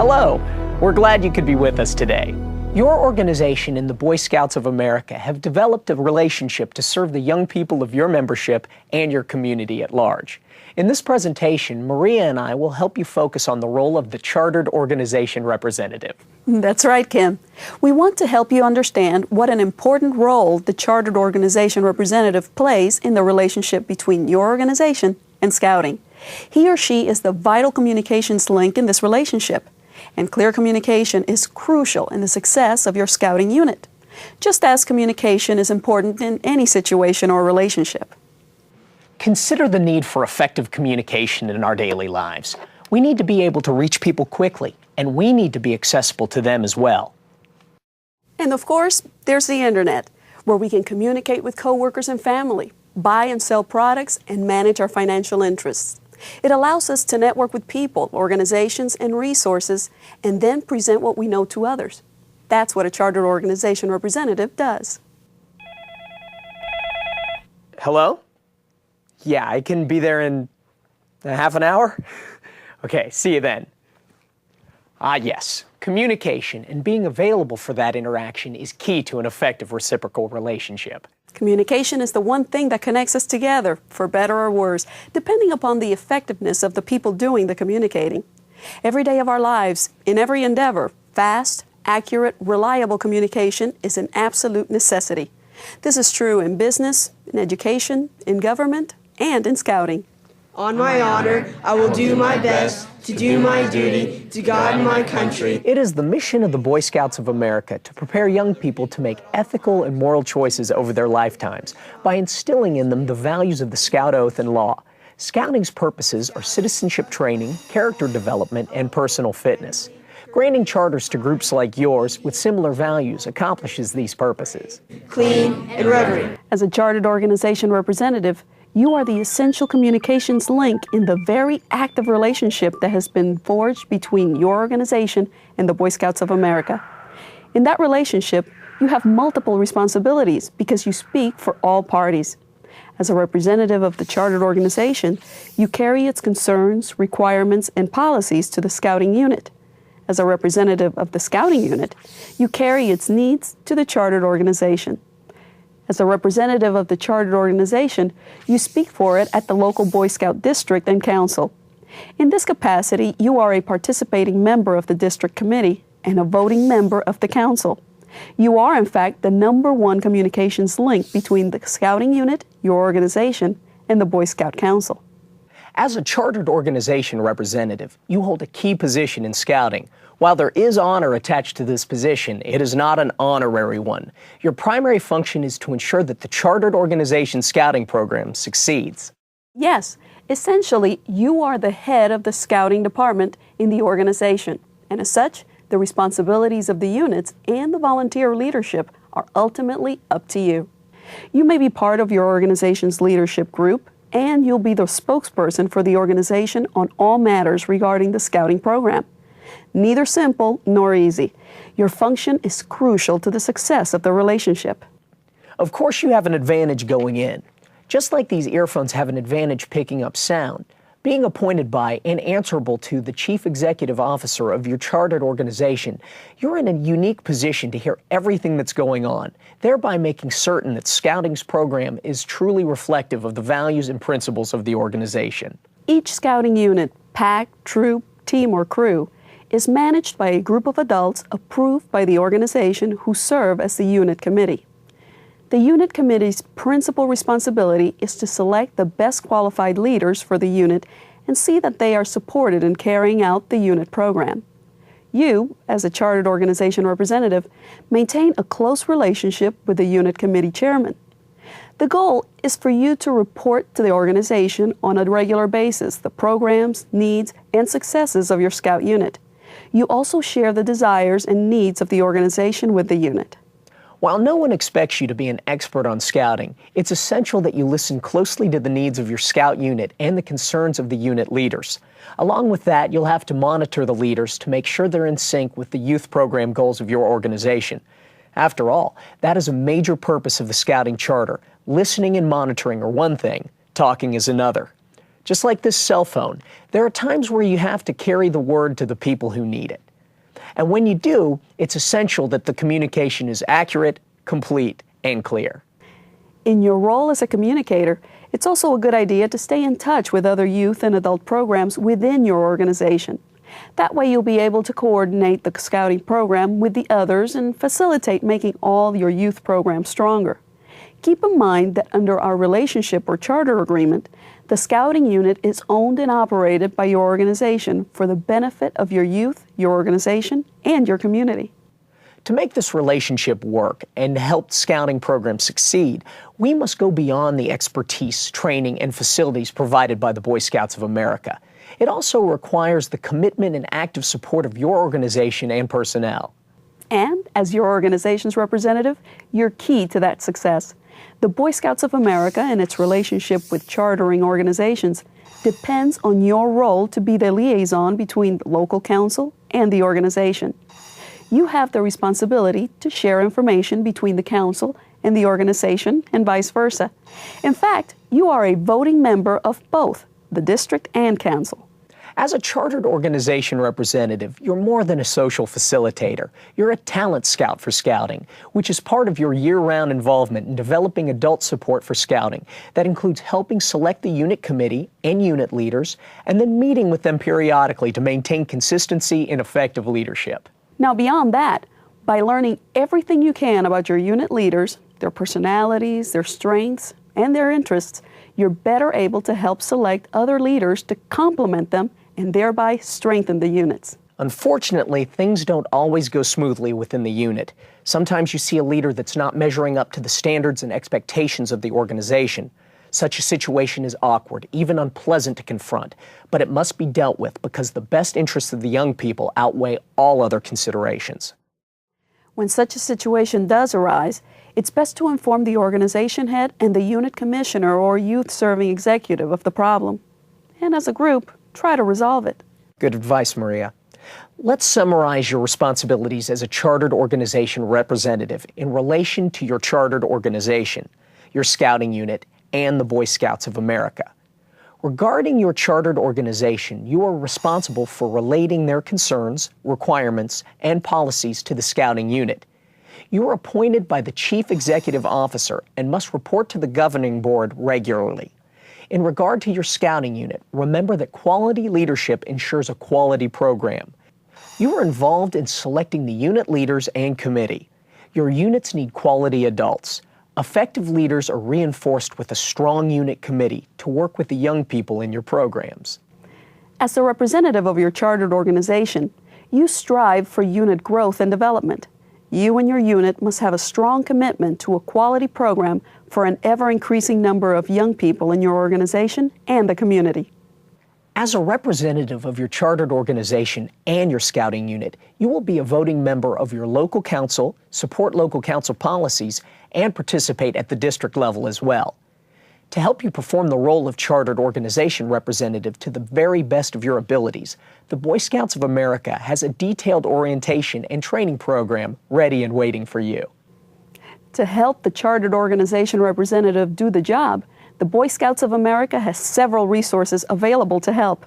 Hello, we're glad you could be with us today. Your organization and the Boy Scouts of America have developed a relationship to serve the young people of your membership and your community at large. In this presentation, Maria and I will help you focus on the role of the Chartered Organization Representative. That's right, Kim. We want to help you understand what an important role the Chartered Organization Representative plays in the relationship between your organization and Scouting. He or she is the vital communications link in this relationship, and clear communication is crucial in the success of your Scouting unit, just as communication is important in any situation or relationship. Consider the need for effective communication in our daily lives. We need to be able to reach people quickly, and we need to be accessible to them as well. And of course, there's the internet, where we can communicate with coworkers and family, buy and sell products, and manage our financial interests. It allows us to network with people, organizations, and resources, and then present what we know to others. That's what a Chartered Organization Representative does. Hello? Yeah, I can be there in half an hour? Okay, see you then. Yes, communication and being available for that interaction is key to an effective reciprocal relationship. Communication is the one thing that connects us together, for better or worse, depending upon the effectiveness of the people doing the communicating. Every day of our lives, in every endeavor, fast, accurate, reliable communication is an absolute necessity. This is true in business, in education, in government, and in Scouting. On my honor, I will do my best to do my duty to God and my country. It is the mission of the Boy Scouts of America to prepare young people to make ethical and moral choices over their lifetimes by instilling in them the values of the Scout Oath and law. Scouting's purposes are citizenship training, character development, and personal fitness. Granting charters to groups like yours with similar values accomplishes these purposes. Clean and reverent. As a Chartered Organization Representative, you are the essential communications link in the very active relationship that has been forged between your organization and the Boy Scouts of America. In that relationship, you have multiple responsibilities because you speak for all parties. As a representative of the Chartered Organization, you carry its concerns, requirements, and policies to the Scouting unit. As a representative of the Scouting unit, you carry its needs to the Chartered Organization. As a representative of the Chartered Organization, you speak for it at the local Boy Scout district and council. In this capacity, you are a participating member of the district committee and a voting member of the council. You are, in fact, the #1 communications link between the Scouting unit, your organization, and the Boy Scout Council. As a Chartered Organization Representative, you hold a key position in Scouting. While there is honor attached to this position, it is not an honorary one. Your primary function is to ensure that the Chartered Organization Scouting program succeeds. Yes, essentially, you are the head of the Scouting department in the organization, and as such, the responsibilities of the units and the volunteer leadership are ultimately up to you. You may be part of your organization's leadership group, and you'll be the spokesperson for the organization on all matters regarding the Scouting program. Neither simple nor easy. Your function is crucial to the success of the relationship. Of course, you have an advantage going in. Just like these earphones have an advantage picking up sound, being appointed by and answerable to the Chief Executive Officer of your chartered organization, you're in a unique position to hear everything that's going on, thereby making certain that Scouting's program is truly reflective of the values and principles of the organization. Each Scouting unit, pack, troop, team, or crew is managed by a group of adults approved by the organization who serve as the unit committee. The unit committee's principal responsibility is to select the best qualified leaders for the unit and see that they are supported in carrying out the unit program. You, as a Chartered Organization Representative, maintain a close relationship with the unit committee chairman. The goal is for you to report to the organization on a regular basis the programs, needs, and successes of your Scout unit. You also share the desires and needs of the organization with the unit. While no one expects you to be an expert on Scouting, it's essential that you listen closely to the needs of your Scout unit and the concerns of the unit leaders. Along with that, you'll have to monitor the leaders to make sure they're in sync with the youth program goals of your organization. After all, that is a major purpose of the Scouting Charter. Listening and monitoring are one thing, talking is another. Just like this cell phone, there are times where you have to carry the word to the people who need it. And when you do, it's essential that the communication is accurate, complete, and clear. In your role as a communicator, it's also a good idea to stay in touch with other youth and adult programs within your organization. That way you'll be able to coordinate the scouting program with the others and facilitate making all your youth programs stronger. Keep in mind that under our relationship or charter agreement, the scouting unit is owned and operated by your organization for the benefit of your youth, your organization, and your community. To make this relationship work and help scouting programs succeed, we must go beyond the expertise, training, and facilities provided by the Boy Scouts of America. It also requires the commitment and active support of your organization and personnel. And as your organization's representative, you're key to that success. The Boy Scouts of America and its relationship with chartering organizations depends on your role to be the liaison between the local council and the organization. You have the responsibility to share information between the council and the organization and vice versa. In fact, you are a voting member of both the district and council. As a chartered organization representative, you're more than a social facilitator. You're a talent scout for scouting, which is part of your year-round involvement in developing adult support for scouting. That includes helping select the unit committee and unit leaders, and then meeting with them periodically to maintain consistency and effective leadership. Now, beyond that, by learning everything you can about your unit leaders, their personalities, their strengths, and their interests, you're better able to help select other leaders to complement them and thereby strengthen the units. Unfortunately, things don't always go smoothly within the unit. Sometimes you see a leader that's not measuring up to the standards and expectations of the organization. Such a situation is awkward, even unpleasant to confront, but it must be dealt with because the best interests of the young people outweigh all other considerations. When such a situation does arise, it's best to inform the organization head and the unit commissioner or youth serving executive of the problem. And as a group, try to resolve it. Good advice, Maria. Let's summarize your responsibilities as a chartered organization representative in relation to your chartered organization, your scouting unit, and the Boy Scouts of America. Regarding your chartered organization, you are responsible for relating their concerns, requirements, and policies to the scouting unit. You are appointed by the Chief Executive Officer and must report to the governing board regularly. In regard to your scouting unit, remember that quality leadership ensures a quality program. You are involved in selecting the unit leaders and committee. Your units need quality adults. Effective leaders are reinforced with a strong unit committee to work with the young people in your programs. As the representative of your chartered organization, you strive for unit growth and development. You and your unit must have a strong commitment to a quality program for an ever-increasing number of young people in your organization and the community. As a representative of your chartered organization and your scouting unit, you will be a voting member of your local council, support local council policies, and participate at the district level as well. To help you perform the role of chartered organization representative to the very best of your abilities, the Boy Scouts of America has a detailed orientation and training program ready and waiting for you. To help the chartered organization representative do the job, the Boy Scouts of America has several resources available to help.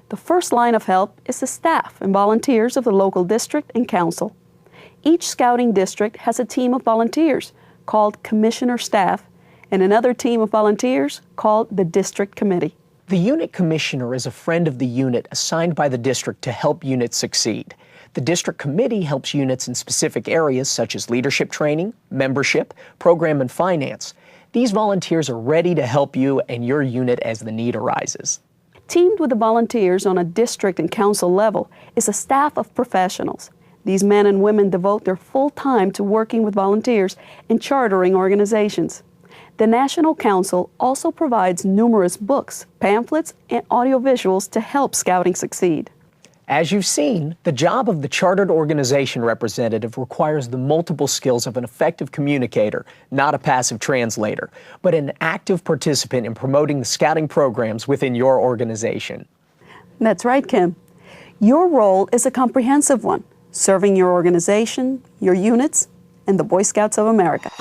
The first line of help is the staff and volunteers of the local district and council. Each scouting district has a team of volunteers called commissioner staff and another team of volunteers called the district committee. The unit commissioner is a friend of the unit assigned by the district to help units succeed. The district committee helps units in specific areas such as leadership training, membership, program, and finance. These volunteers are ready to help you and your unit as the need arises. Teamed with the volunteers on a district and council level is a staff of professionals. These men and women devote their full time to working with volunteers and chartering organizations. The National Council also provides numerous books, pamphlets, and audiovisuals to help scouting succeed. As you've seen, the job of the chartered organization representative requires the multiple skills of an effective communicator, not a passive translator, but an active participant in promoting the scouting programs within your organization. That's right, Kim. Your role is a comprehensive one, serving your organization, your units, and the Boy Scouts of America.